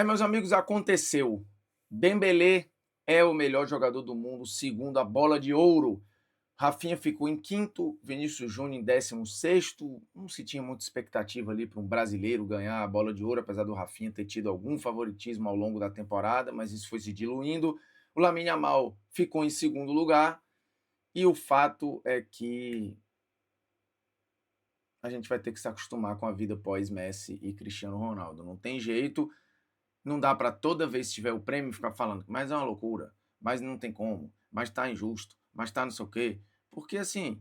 Meus amigos, aconteceu. Dembélé é o melhor jogador do mundo, segundo a Bola de Ouro. Rafinha ficou em quinto, Vinícius Júnior em 16º. Não se tinha muita expectativa ali para um brasileiro ganhar a Bola de Ouro, apesar do Rafinha ter tido algum favoritismo ao longo da temporada, mas isso foi se diluindo. O Lamine Yamal ficou em segundo lugar e o fato é que a gente vai ter que se acostumar com a vida pós-Messi e Cristiano Ronaldo. Não tem jeito. Não dá para toda vez que tiver o prêmio ficar falando, mas é uma loucura, mas não tem como, mas tá injusto, mas tá não sei o quê. Porque assim,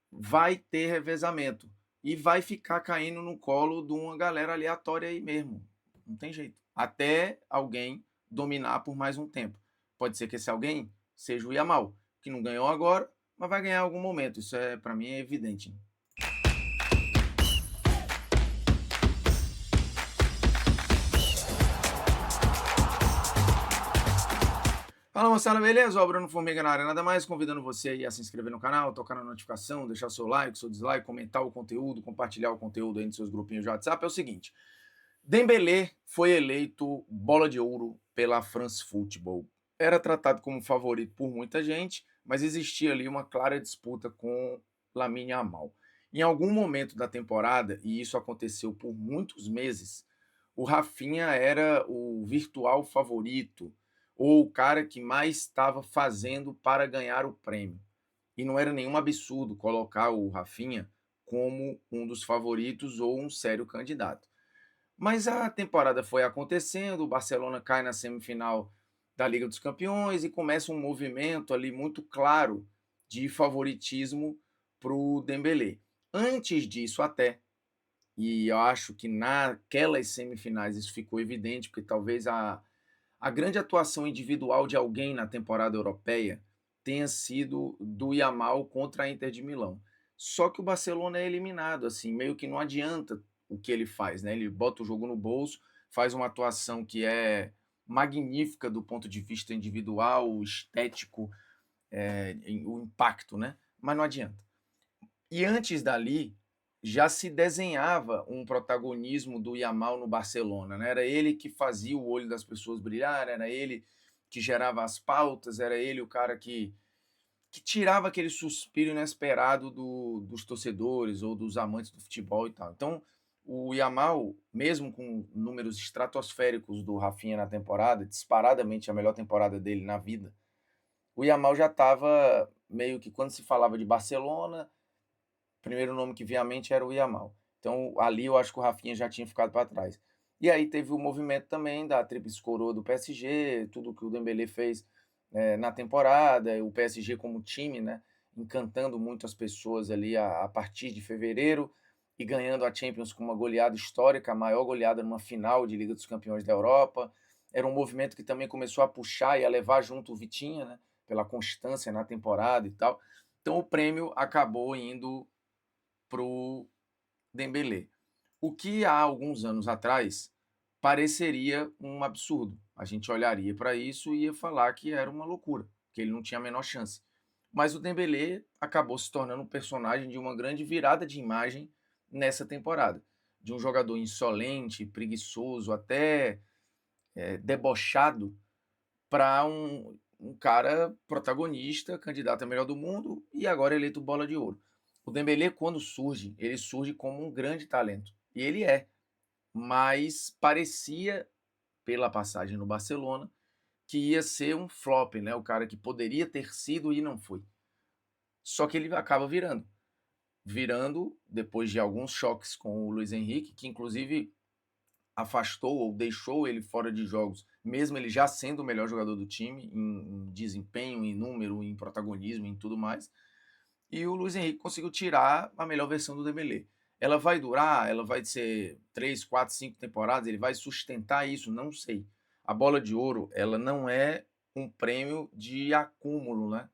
vai ter revezamento e vai ficar caindo no colo de uma galera aleatória aí mesmo. Não tem jeito. Até alguém dominar por mais um tempo. Pode ser que esse alguém seja o Yamal, que não ganhou agora, mas vai ganhar em algum momento. Isso é, para mim, é evidente. Fala moçada, beleza? O Bruno Formiga na área, nada mais convidando você aí a se inscrever no canal, tocar na notificação, deixar seu like, seu dislike, comentar o conteúdo, compartilhar o conteúdo aí nos seus grupinhos de WhatsApp. É o seguinte, Dembélé foi eleito Bola de Ouro pela France Football. Era tratado como favorito por muita gente, mas existia ali uma clara disputa com Lamine Yamal. Em algum momento da temporada, e isso aconteceu por muitos meses, o Rafinha era o virtual favorito, ou o cara que mais estava fazendo para ganhar o prêmio. E não era nenhum absurdo colocar o Rafinha como um dos favoritos ou um sério candidato. Mas a temporada foi acontecendo, o Barcelona cai na semifinal da Liga dos Campeões e começa um movimento ali muito claro de favoritismo para o Dembélé. Antes disso até, e eu acho que naquelas semifinais isso ficou evidente, porque talvez a grande atuação individual de alguém na temporada europeia tenha sido do Yamal contra a Inter de Milão. Só que o Barcelona é eliminado, assim, meio que não adianta o que ele faz, né? Ele bota o jogo no bolso, faz uma atuação que é magnífica do ponto de vista individual, estético, o impacto, né? Mas não adianta. E antes dali, já se desenhava um protagonismo do Yamal no Barcelona, né? Era ele que fazia o olho das pessoas brilhar, era ele que gerava as pautas, era ele o cara que tirava aquele suspiro inesperado dos torcedores ou dos amantes do futebol e tal. Então, o Yamal, mesmo com números estratosféricos do Rafinha na temporada, disparadamente a melhor temporada dele na vida, o Yamal já estava meio que, quando se falava de Barcelona, o primeiro nome que vinha à mente era o Yamal. Então, ali eu acho que o Rafinha já tinha ficado para trás. E aí teve o movimento também da tríplice coroa do PSG, tudo que o Dembélé fez na temporada, o PSG como time, né, encantando muito as pessoas ali a partir de fevereiro e ganhando a Champions com uma goleada histórica, a maior goleada numa final de Liga dos Campeões da Europa. Era um movimento que também começou a puxar e a levar junto o Vitinha, né, pela constância na temporada e tal. Então o prêmio acabou indo pro Dembélé. O que há alguns anos atrás pareceria um absurdo. A gente olharia para isso e ia falar que era uma loucura, que ele não tinha a menor chance. Mas o Dembélé acabou se tornando um personagem de uma grande virada de imagem nessa temporada. De um jogador insolente, preguiçoso, até debochado, para um cara protagonista, candidato a melhor do mundo e agora eleito bola de ouro. O Dembélé, quando surge, ele surge como um grande talento. E ele é. Mas parecia, pela passagem no Barcelona, que ia ser um flop, né? O cara que poderia ter sido e não foi. Só que ele acaba virando. Virando depois de alguns choques com o Luiz Henrique, que inclusive afastou ou deixou ele fora de jogos, mesmo ele já sendo o melhor jogador do time, em desempenho, em número, em protagonismo, em tudo mais. E o Luiz Henrique conseguiu tirar a melhor versão do Dembélé. Ela vai durar? Ela vai ser 3, 4, 5 temporadas? Ele vai sustentar isso? Não sei. A bola de ouro, ela não é um prêmio de acúmulo, né?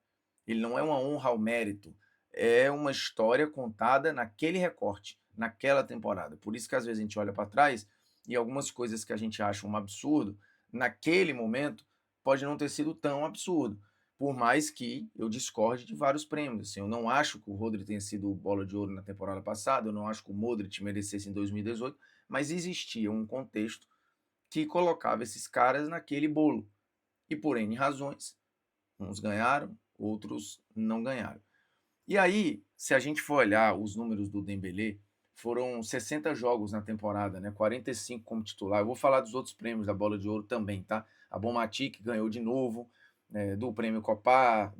Ele não é uma honra ao mérito. É uma história contada naquele recorte, naquela temporada. Por isso que às vezes a gente olha para trás e algumas coisas que a gente acha um absurdo, naquele momento, pode não ter sido tão absurdo. Por mais que eu discorde de vários prêmios. Assim, eu não acho que o Rodri tenha sido bola de ouro na temporada passada, eu não acho que o Modric merecesse em 2018, mas existia um contexto que colocava esses caras naquele bolo. E por N razões, uns ganharam, outros não ganharam. E aí, se a gente for olhar os números do Dembélé, foram 60 jogos na temporada, né? 45 como titular. Eu vou falar dos outros prêmios da Bola de Ouro também, tá? A Bonmati, que ganhou de novo, do prêmio Copa,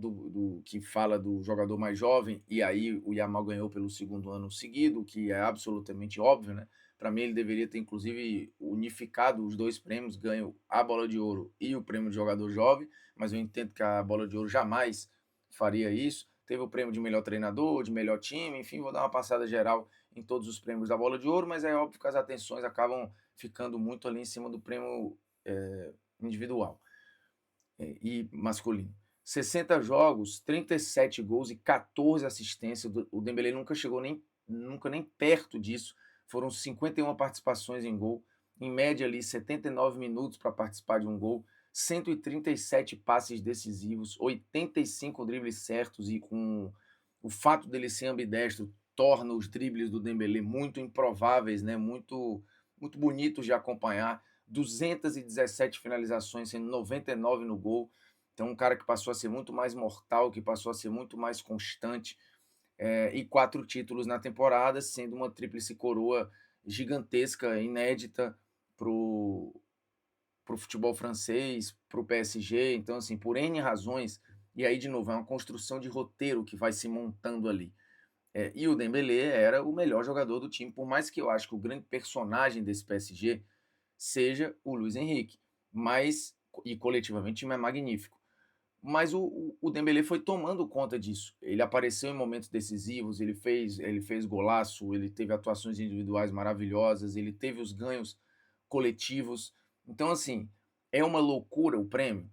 que fala do jogador mais jovem, e aí o Yamal ganhou pelo segundo ano seguido, que é absolutamente óbvio, né? Para mim, ele deveria ter, inclusive, unificado os dois prêmios, ganho a Bola de Ouro e o prêmio de jogador jovem, mas eu entendo que a Bola de Ouro jamais faria isso. Teve o prêmio de melhor treinador, de melhor time, enfim, vou dar uma passada geral em todos os prêmios da Bola de Ouro, mas é óbvio que as atenções acabam ficando muito ali em cima do prêmio individual e masculino. 60 jogos, 37 gols e 14 assistências. O Dembélé nunca nem perto disso. Foram 51 participações em gol, em média ali 79 minutos para participar de um gol, 137 passes decisivos, 85 dribles certos, e com o fato dele ser ambidestro torna os dribles do Dembélé muito improváveis, né? Muito bonitos de acompanhar. 217 finalizações, sendo 99 no gol. Então, um cara que passou a ser muito mais mortal, que passou a ser muito mais constante, e 4 títulos na temporada, sendo uma tríplice coroa gigantesca, inédita para o futebol francês, para o PSG. Então, assim, por N razões, e aí, de novo, é uma construção de roteiro que vai se montando ali. E o Dembélé era o melhor jogador do time, por mais que eu acho que o grande personagem desse PSG seja o Luiz Henrique, mas, e coletivamente o time é magnífico. Mas o Dembélé foi tomando conta disso. Ele apareceu em momentos decisivos, ele fez golaço, ele teve atuações individuais maravilhosas, ele teve os ganhos coletivos. Então, assim, é uma loucura o prêmio?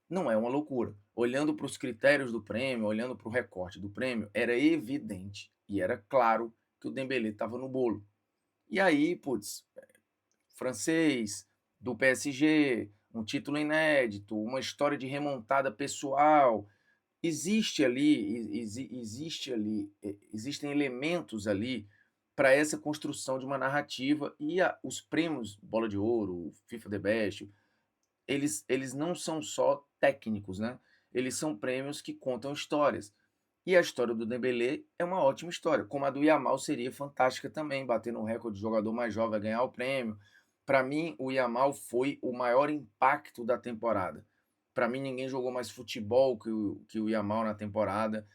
Não é uma loucura. Olhando para os critérios do prêmio, olhando para o recorte do prêmio, era evidente e era claro que o Dembélé estava no bolo. E aí, putz, francês, do PSG, um título inédito, uma história de remontada pessoal. Existem elementos ali para essa construção de uma narrativa, e os prêmios Bola de Ouro, FIFA The Best, eles não são só técnicos, né? Eles são prêmios que contam histórias. E a história do Dembélé é uma ótima história, como a do Yamal seria fantástica também, batendo um recorde de jogador mais jovem a ganhar o prêmio. Para mim, o Yamal foi o maior impacto da temporada. Para mim, ninguém jogou mais futebol que o Yamal na temporada.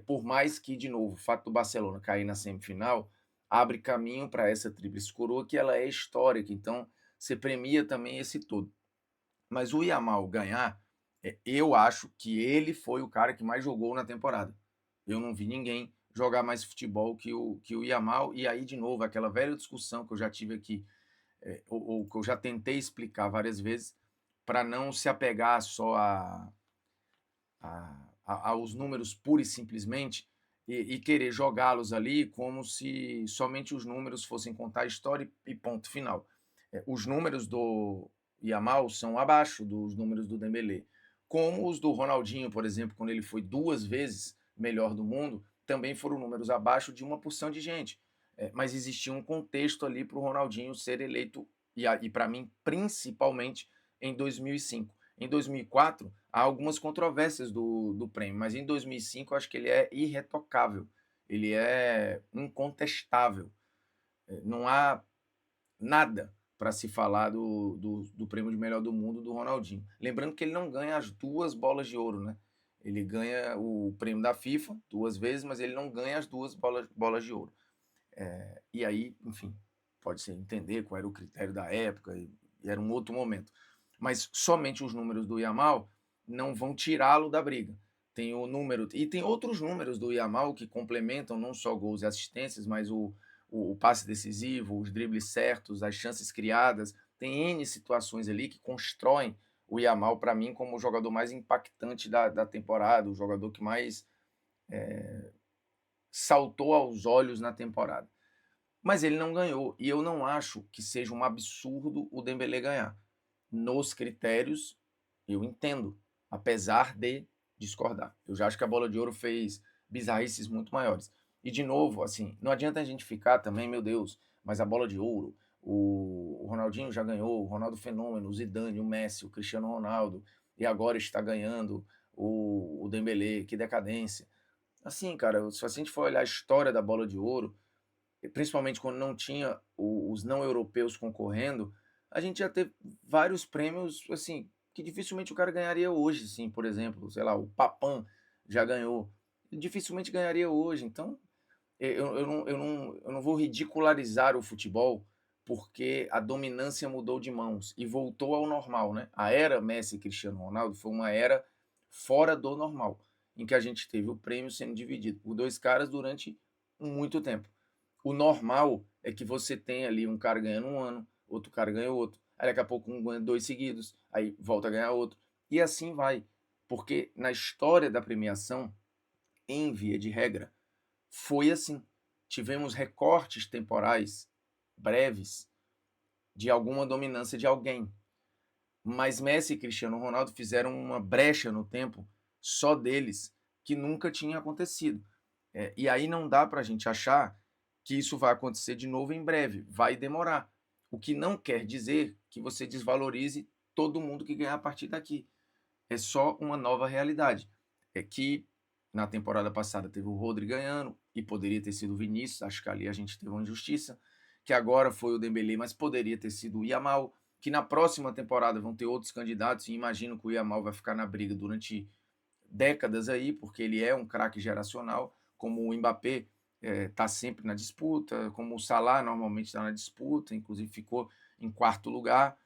Por mais que, de novo, o fato do Barcelona cair na semifinal abre caminho para essa tríplice coroa, que ela é histórica, então você premia também esse todo. Mas o Yamal ganhar, eu acho que ele foi o cara que mais jogou na temporada. Eu não vi ninguém jogar mais futebol que o Yamal. E aí, de novo, aquela velha discussão que eu já tive aqui, ou que eu já tentei explicar várias vezes, para não se apegar só aos números pura e simplesmente, e querer jogá-los ali como se somente os números fossem contar a história e ponto final. Os números do Yamal são abaixo dos números do Dembélé, como os do Ronaldinho, por exemplo, quando ele foi 2 vezes melhor do mundo, também foram números abaixo de uma porção de gente. Mas existia um contexto ali para o Ronaldinho ser eleito, e para mim, principalmente em 2005. Em 2004, há algumas controvérsias do prêmio, mas em 2005 eu acho que ele é irretocável, ele é incontestável. Não há nada para se falar do prêmio de melhor do mundo do Ronaldinho. Lembrando que ele não ganha as 2 bolas de ouro, né? Ele ganha o prêmio da FIFA 2 vezes, mas ele não ganha as 2 bolas de ouro. E aí, enfim, pode-se entender qual era o critério da época, e era um outro momento. Mas somente os números do Yamal não vão tirá-lo da briga. Tem o número, e tem outros números do Yamal que complementam não só gols e assistências, mas o passe decisivo, os dribles certos, as chances criadas. Tem N situações ali que constroem o Yamal, para mim, como o jogador mais impactante da temporada, o jogador que mais saltou aos olhos na temporada. Mas ele não ganhou, e eu não acho que seja um absurdo o Dembélé ganhar. Nos critérios, eu entendo, apesar de discordar. Eu já acho que a Bola de Ouro fez bizarrices muito maiores. E, de novo, assim, não adianta a gente ficar também, meu Deus, mas a Bola de Ouro, O Ronaldinho já ganhou, o Ronaldo Fenômeno, o Zidane, o Messi, o Cristiano Ronaldo, e agora está ganhando o Dembélé, que decadência. Assim, cara, se a gente for olhar a história da Bola de Ouro, principalmente quando não tinha os não europeus concorrendo, a gente já teve vários prêmios, assim, que dificilmente o cara ganharia hoje, assim, por exemplo, sei lá, o Papan já ganhou, dificilmente ganharia hoje. Então, eu não vou ridicularizar o futebol porque a dominância mudou de mãos e voltou ao normal, né? A era Messi e Cristiano Ronaldo foi uma era fora do normal, em que a gente teve o prêmio sendo dividido por dois caras durante muito tempo. O normal é que você tem ali um cara ganhando um ano, outro cara ganha outro, aí daqui a pouco um ganha dois seguidos, aí volta a ganhar outro, e assim vai. Porque na história da premiação, em via de regra, foi assim. Tivemos recortes temporais breves de alguma dominância de alguém. Mas Messi e Cristiano Ronaldo fizeram uma brecha no tempo só deles que nunca tinha acontecido. E aí não dá para a gente achar que isso vai acontecer de novo em breve. Vai demorar. O que não quer dizer que você desvalorize todo mundo que ganhar a partir daqui. É só uma nova realidade. É que na temporada passada teve o Rodri ganhando e poderia ter sido o Vinícius, acho que ali a gente teve uma injustiça, que agora foi o Dembélé, mas poderia ter sido o Yamal, que na próxima temporada vão ter outros candidatos e imagino que o Yamal vai ficar na briga durante décadas aí, porque ele é um craque geracional, como o Mbappé está sempre na disputa, como o Salah normalmente está na disputa, inclusive ficou em quarto lugar,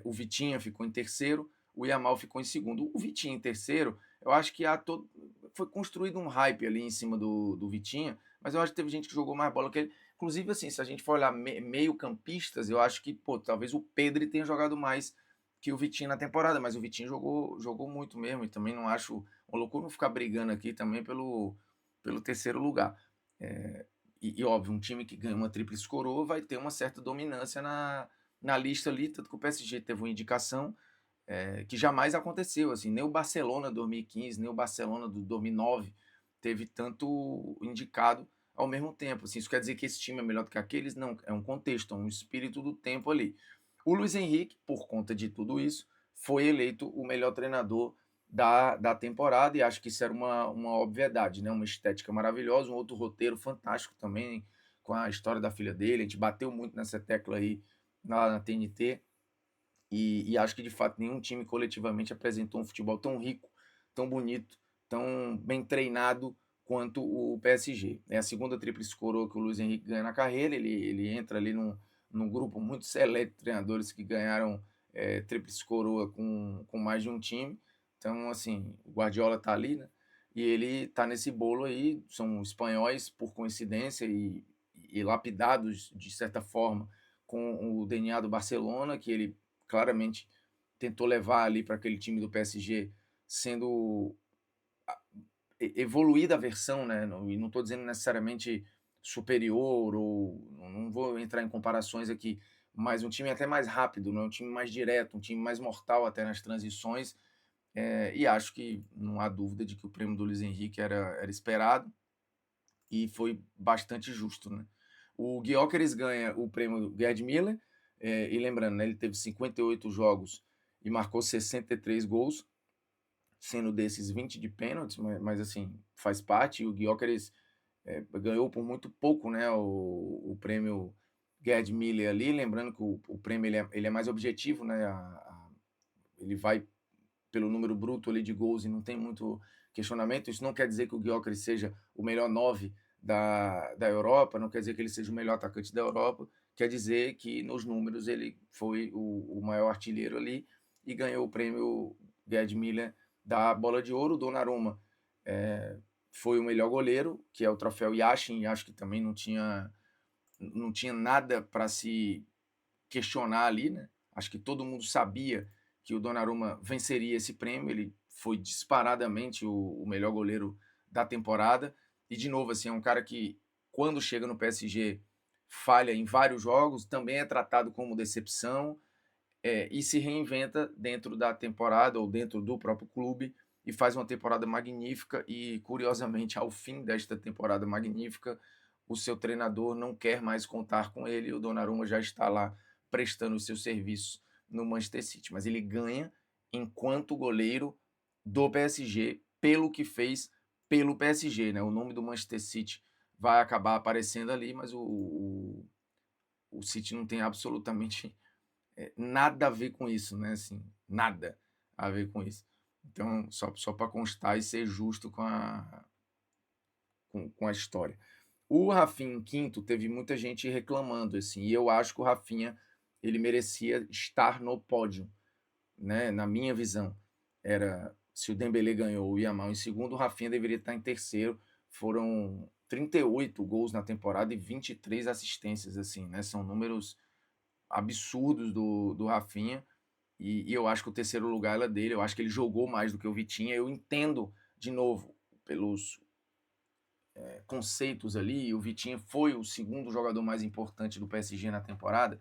o Vitinha ficou em terceiro, o Yamal ficou em segundo. O Vitinha em terceiro, eu acho que foi construído um hype ali em cima do Vitinha, mas eu acho que teve gente que jogou mais bola que ele. Inclusive, assim, se a gente for olhar meio campistas, eu acho que, pô, talvez o Pedri tenha jogado mais que o Vitinho na temporada, mas o Vitinho jogou muito mesmo, e também não acho uma loucura não ficar brigando aqui também pelo terceiro lugar. E óbvio, um time que ganha uma tríplice coroa vai ter uma certa dominância na lista ali, tanto que o PSG teve uma indicação que jamais aconteceu, assim, nem o Barcelona 2015, nem o Barcelona do 2009 teve tanto indicado ao mesmo tempo. Assim, isso quer dizer que esse time é melhor do que aqueles? Não, é um contexto, é um espírito do tempo ali. O Luiz Henrique, por conta de tudo isso, foi eleito o melhor treinador da temporada e acho que isso era uma obviedade, né? Uma estética maravilhosa, um outro roteiro fantástico também, com a história da filha dele. A gente bateu muito nessa tecla aí na TNT. E acho que de fato nenhum time coletivamente apresentou um futebol tão rico, tão bonito, tão bem treinado quanto o PSG. É a segunda tríplice coroa que o Luiz Henrique ganha na carreira. Ele entra ali num grupo muito seleto de treinadores que ganharam tríplice coroa com mais de um time. Então, assim, o Guardiola tá ali, né? E ele tá nesse bolo aí. São espanhóis, por coincidência, e lapidados de certa forma com o DNA do Barcelona, que ele claramente tentou levar ali para aquele time do PSG, sendo evoluída a versão, né? E não estou dizendo necessariamente superior, ou não vou entrar em comparações aqui, mas um time até mais rápido, né? Um time mais direto, um time mais mortal até nas transições. E acho que não há dúvida de que o prêmio do Luiz Henrique era esperado e foi bastante justo, né? O Gyökeres ganha o prêmio Gerd Müller, e lembrando, né, ele teve 58 jogos e marcou 63 gols, sendo desses 20 de pênaltis, mas assim, faz parte. E o Gyökeres ganhou por muito pouco, né, o prêmio Gerd Müller ali, lembrando que o prêmio ele é mais objetivo, né, ele vai pelo número bruto ali de gols e não tem muito questionamento. Isso não quer dizer que o Gyökeres seja o melhor 9 da Europa, não quer dizer que ele seja o melhor atacante da Europa, quer dizer que nos números ele foi o maior artilheiro ali e ganhou o prêmio Gerd Müller da Bola de Ouro. O Donnarumma foi o melhor goleiro, que é o troféu Yashin, e acho que também não tinha nada para se questionar ali, né? Acho que todo mundo sabia que o Donnarumma venceria esse prêmio. Ele foi disparadamente o melhor goleiro da temporada. E, de novo, assim, é um cara que, quando chega no PSG, falha em vários jogos, também é tratado como decepção, e se reinventa dentro da temporada ou dentro do próprio clube e faz uma temporada magnífica. E, curiosamente, ao fim desta temporada magnífica, o seu treinador não quer mais contar com ele, e o Donnarumma já está lá prestando os seus serviços no Manchester City. Mas ele ganha enquanto goleiro do PSG, pelo que fez pelo PSG, né? O nome do Manchester City vai acabar aparecendo ali, mas o City não tem absolutamente nada a ver com isso, né? Assim, nada a ver com isso. Então, só para constar e ser justo com a história. O Rafinha em quinto, teve muita gente reclamando, assim, e eu acho que o Rafinha ele merecia estar no pódio, né? Na minha visão, era se o Dembélé ganhou o Yamal em segundo, o Rafinha deveria estar em terceiro. Foram 38 gols na temporada e 23 assistências, assim, né? São números absurdos do Rafinha. E eu acho que o terceiro lugar é dele. Eu acho que ele jogou mais do que o Vitinha. Eu entendo, de novo, pelos conceitos ali. O Vitinha foi o segundo jogador mais importante do PSG na temporada,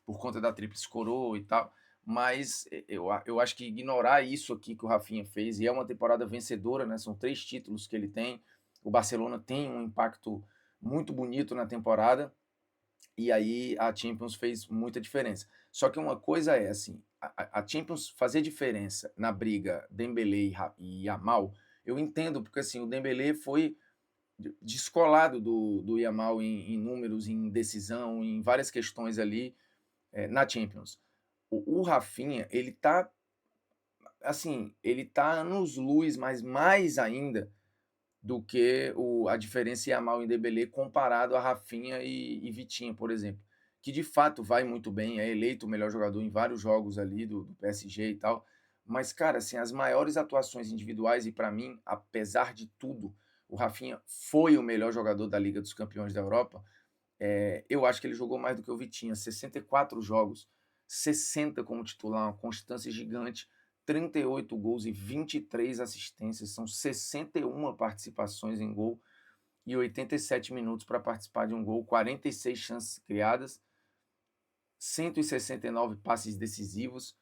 por conta da tríplice coroa e tal. Mas eu acho que ignorar isso aqui que o Rafinha fez, e é uma temporada vencedora, né? São 3 títulos que ele tem. O Barcelona tem um impacto muito bonito na temporada, e aí a Champions fez muita diferença. Só que uma coisa é assim, a Champions fazer diferença na briga Dembélé e Yamal, eu entendo, porque assim, o Dembélé foi descolado do Yamal em números, em decisão, em várias questões ali na Champions. O Rafinha, ele tá assim, ele tá anos-luz, mas mais ainda do que a diferença Yamal e Dembélé comparado a Rafinha e Vitinha, por exemplo, que de fato vai muito bem, é eleito o melhor jogador em vários jogos ali do PSG e tal. Mas, cara, assim, as maiores atuações individuais, e para mim, apesar de tudo, o Rafinha foi o melhor jogador da Liga dos Campeões da Europa. Eu acho que ele jogou mais do que o Vitinha, 64 jogos, 60 como titular, uma constância gigante, 38 gols e 23 assistências, são 61 participações em gol e 87 minutos para participar de um gol, 46 chances criadas, 169 passes decisivos,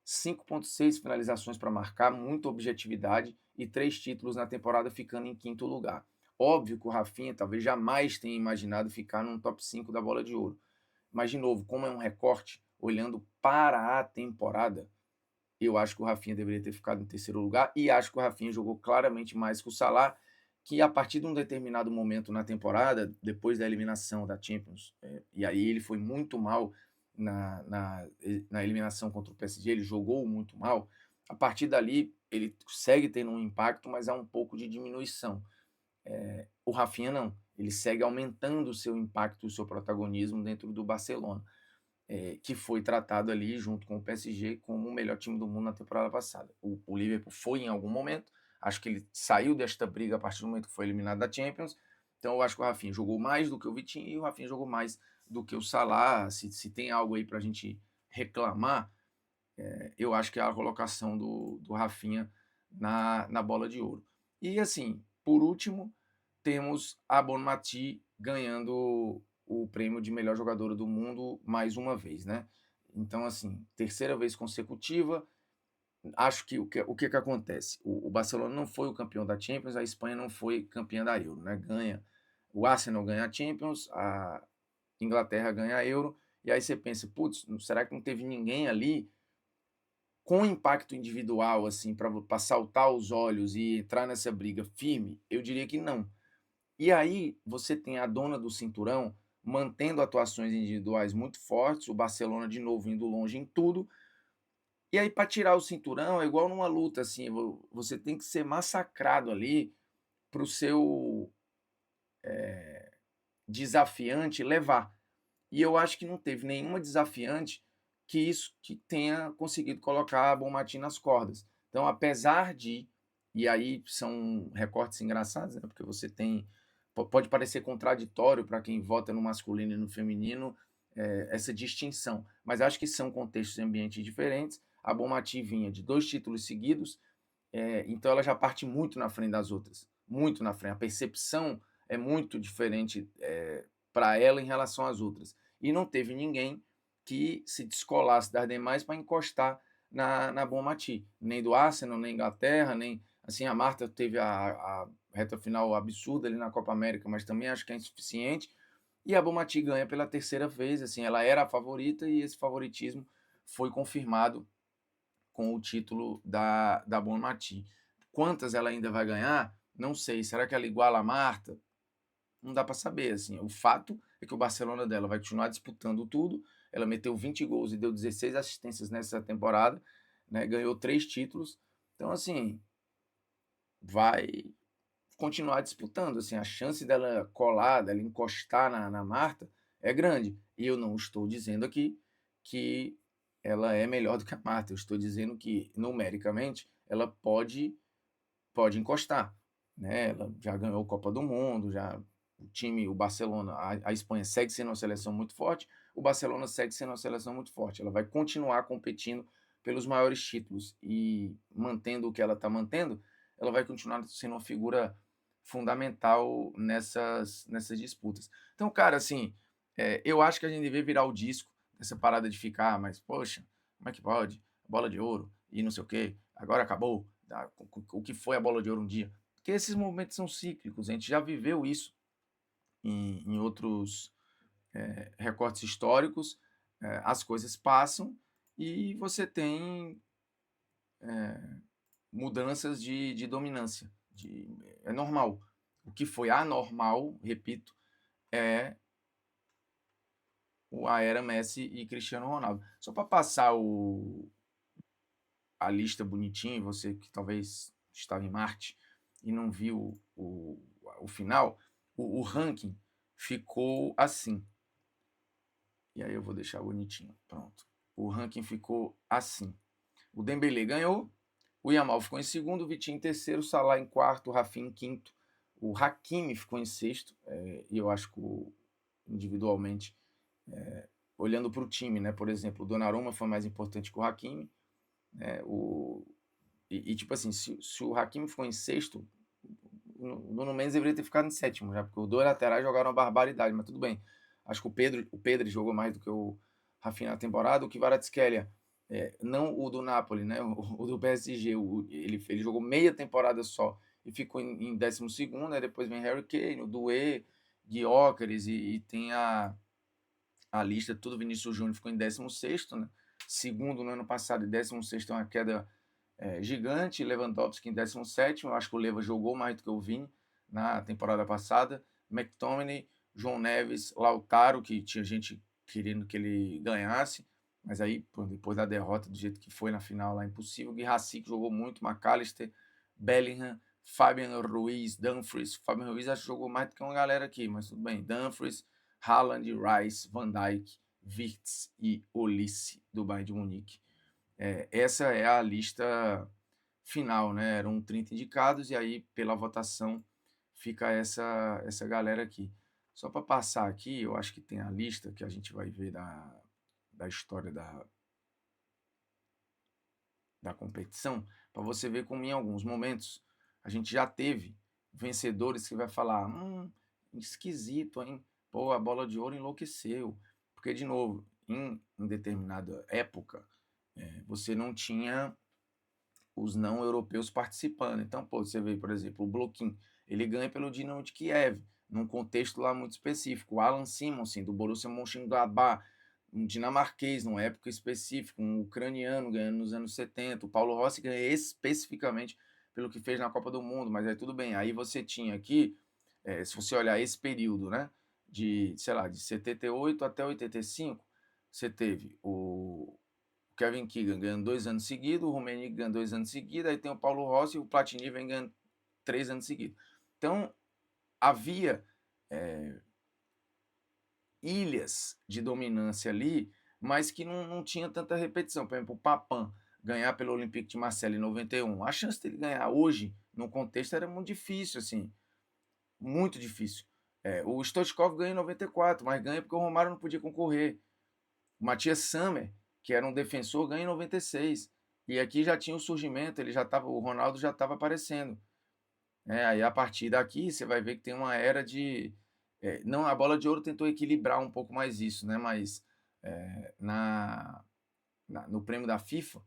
5,6 finalizações para marcar, muita objetividade e 3 títulos na temporada, ficando em quinto lugar. Óbvio que o Rafinha talvez jamais tenha imaginado ficar num top 5 da Bola de Ouro. Mas, de novo, como é um recorte, olhando para a temporada, eu acho que o Rafinha deveria ter ficado em terceiro lugar, e acho que o Rafinha jogou claramente mais que o Salah, que a partir de um determinado momento na temporada, depois da eliminação da Champions, e aí ele foi muito mal na eliminação contra o PSG, ele jogou muito mal. A partir dali, ele segue tendo um impacto, mas há um pouco de diminuição. O Rafinha não, ele segue aumentando o seu impacto, o seu protagonismo dentro do Barcelona, que foi tratado ali junto com o PSG como o melhor time do mundo na temporada passada. O Liverpool foi em algum momento, acho que ele saiu desta briga a partir do momento que foi eliminado da Champions. Então eu acho que o Rafinha jogou mais do que o Vitinho e o Rafinha jogou mais do que o Salah. Se tem algo aí para a gente reclamar, eu acho que é a colocação do Rafinha na bola de ouro. E assim, por último, temos a Bonmati ganhando o prêmio de melhor jogadora do mundo mais uma vez, né? Então, assim, terceira vez consecutiva. Acho que o que acontece? O Barcelona não foi o campeão da Champions, a Espanha não foi campeã da Euro, né? O Arsenal ganha a Champions, a Inglaterra ganha a Euro, e aí você pensa, putz, será que não teve ninguém ali com impacto individual, assim, para saltar os olhos e entrar nessa briga firme? Eu diria que não. E aí você tem a dona do cinturão mantendo atuações individuais muito fortes, o Barcelona de novo indo longe em tudo. E aí para tirar o cinturão é igual numa luta, assim, você tem que ser massacrado ali para o seu desafiante levar. E eu acho que não teve nenhuma desafiante que tenha conseguido colocar a Bonmati nas cordas. Então, apesar de, e aí são recortes engraçados, né? Porque você tem, pode parecer contraditório para quem vota no masculino e no feminino, essa distinção, mas acho que são contextos e ambientes diferentes. A Bonmati vinha de 2 títulos seguidos, então ela já parte muito na frente das outras, muito na frente. A percepção é muito diferente para ela em relação às outras. E não teve ninguém que se descolasse das demais para encostar na Bonmati, nem do Arsenal, nem Inglaterra, nem Assim, a Marta teve a reta final absurda ali na Copa América, mas também acho que é insuficiente. E a Bonmatí ganha pela terceira vez, assim, ela era a favorita e esse favoritismo foi confirmado com o título da Bonmatí. Quantas ela ainda vai ganhar? Não sei. Será que ela iguala a Marta? Não dá para saber, assim. O fato é que o Barcelona dela vai continuar disputando tudo. Ela meteu 20 gols e deu 16 assistências nessa temporada, né? Ganhou 3 títulos. Então, assim, vai continuar disputando. Assim, a chance dela colar, dela encostar na Marta é grande. E eu não estou dizendo aqui que ela é melhor do que a Marta. Eu estou dizendo que, numericamente, ela pode encostar. Né? Ela já ganhou a Copa do Mundo, já o time, o Barcelona, a Espanha segue sendo uma seleção muito forte, o Barcelona segue sendo uma seleção muito forte. Ela vai continuar competindo pelos maiores títulos e mantendo o que ela está mantendo, ela vai continuar sendo uma figura fundamental nessas disputas. Então, cara, assim, eu acho que a gente deveria virar o disco dessa parada de ficar, mas, poxa, como é que pode? Bola de ouro e não sei o quê, agora acabou. O que foi a bola de ouro um dia. Porque esses momentos são cíclicos, a gente já viveu isso em outros recortes históricos, as coisas passam e você tem mudanças de dominância. É normal. O que foi anormal, repito, é a era Messi e Cristiano Ronaldo. Só para passar a lista bonitinho, você que talvez estava em Marte e não viu o final, o ranking ficou assim. E aí eu vou deixar bonitinho. Pronto. O ranking ficou assim. O Dembélé ganhou, o Yamal ficou em segundo, o Vitinho em terceiro, o Salah em quarto, o Rafinha em quinto, o Hakimi ficou em sexto, e eu acho que individualmente, olhando para o time, né, por exemplo, o Donnarumma foi mais importante que o Hakimi, né, tipo assim, se o Hakimi ficou em sexto, o Nuno Mendes deveria ter ficado em sétimo, já, porque os dois laterais jogaram uma barbaridade, mas tudo bem. Acho que o Pedro jogou mais do que o Rafinha na temporada, o Kvaratskhelia, não o do Napoli, né, o do PSG, ele jogou meia temporada só e ficou em 12º, aí depois vem Harry Kane, o Doué, Gyökeres e tem a lista, tudo Vinícius Júnior ficou em 16º, né, segundo no ano passado e 16º é uma queda gigante, Lewandowski em 17º, eu acho que o Leva jogou mais do que o Vini na temporada passada, McTominay, João Neves, Lautaro, que tinha gente querendo que ele ganhasse, mas aí depois da derrota do jeito que foi na final lá, impossível, Guirassy que jogou muito, McAllister, Bellingham, Fabian Ruiz, Dumfries, Fabian Ruiz acho que jogou mais do que uma galera aqui, mas tudo bem, Dumfries, Haaland, Rice, Van Dijk, Wirtz e Olise do Bayern de Munique. Essa é a lista final, né? Eram 30 indicados e aí pela votação fica essa galera aqui. Só para passar aqui, eu acho que tem a lista que a gente vai ver da história da competição, para você ver como em alguns momentos a gente já teve vencedores que vai falar, esquisito, hein? Pô, a bola de ouro enlouqueceu. Porque, de novo, em determinada época, você não tinha os não europeus participando. Então, pô, você vê, por exemplo, o Bloquin, ele ganha pelo Dinamo de Kiev, num contexto lá muito específico. O Alan Simonsen, do Borussia Mönchengladbach, um dinamarquês, numa época específica, um ucraniano ganhando nos anos 70. O Paulo Rossi ganha especificamente pelo que fez na Copa do Mundo, mas aí tudo bem. Aí você tinha aqui, se você olhar esse período, né, sei lá, de 78 até 85, você teve o Kevin Keegan ganhando 2 anos seguidos, o Rummenigge ganhando 2 anos seguidos, aí tem o Paulo Rossi e o Platini vem ganhando 3 anos seguidos. Então, havia ilhas de dominância ali, mas que não tinha tanta repetição. Por exemplo, o Papin ganhar pelo Olympique de Marseille em 91. A chance dele ganhar hoje, no contexto, era muito difícil, assim, muito difícil. O Stoichkov ganha em 94, mas ganha porque o Romário não podia concorrer. O Matias Sammer, que era um defensor, ganha em 96. E aqui já tinha o surgimento, o Ronaldo já estava aparecendo. Aí a partir daqui você vai ver que tem uma era de. Não, a bola de ouro tentou equilibrar um pouco mais isso, né? Mas no prêmio da FIFA,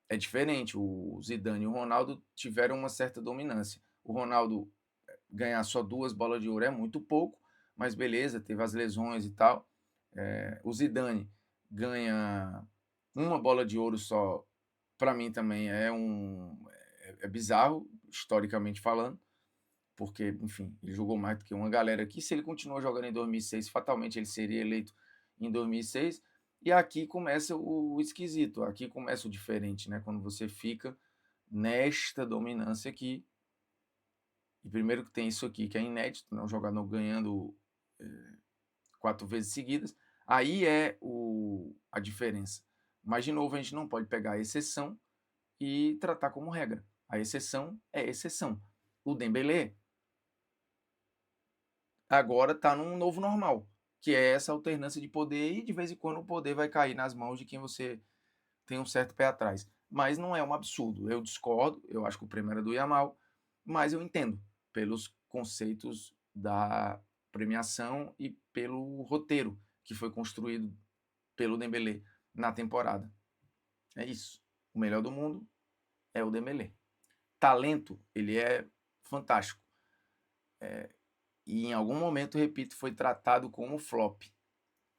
é diferente. O Zidane e o Ronaldo tiveram uma certa dominância. O Ronaldo ganhar só 2 bolas de ouro é muito pouco, mas beleza, teve as lesões e tal. O Zidane ganha uma bola de ouro só, para mim também é bizarro, historicamente falando, porque, enfim, ele jogou mais do que uma galera aqui. Se ele continuou jogando em 2006, fatalmente ele seria eleito em 2006. E aqui começa o esquisito, aqui começa o diferente, né? Quando você fica nesta dominância aqui. E primeiro que tem isso aqui, que é inédito, né? Um jogador ganhando 4 vezes seguidas. Aí é a diferença. Mas, de novo, a gente não pode pegar a exceção e tratar como regra. A exceção é exceção. O Dembélé agora está num novo normal, que é essa alternância de poder e de vez em quando o poder vai cair nas mãos de quem você tem um certo pé atrás. Mas não é um absurdo. Eu discordo, eu acho que o prêmio era do Yamal, mas eu entendo pelos conceitos da premiação e pelo roteiro que foi construído pelo Dembélé na temporada. É isso. O melhor do mundo é o Dembélé. Talento, ele é fantástico. E em algum momento, repito, foi tratado como flop.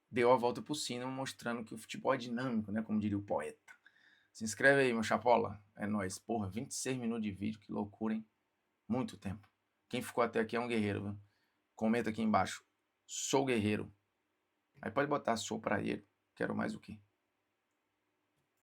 Deu a volta por cima, mostrando que o futebol é dinâmico, né? Como diria o poeta. Se inscreve aí, meu chapola. É nóis. Porra, 26 minutos de vídeo, que loucura, hein? Muito tempo. Quem ficou até aqui é um guerreiro, viu? Comenta aqui embaixo. Sou guerreiro. Aí pode botar sou praieiro. Quero mais o quê?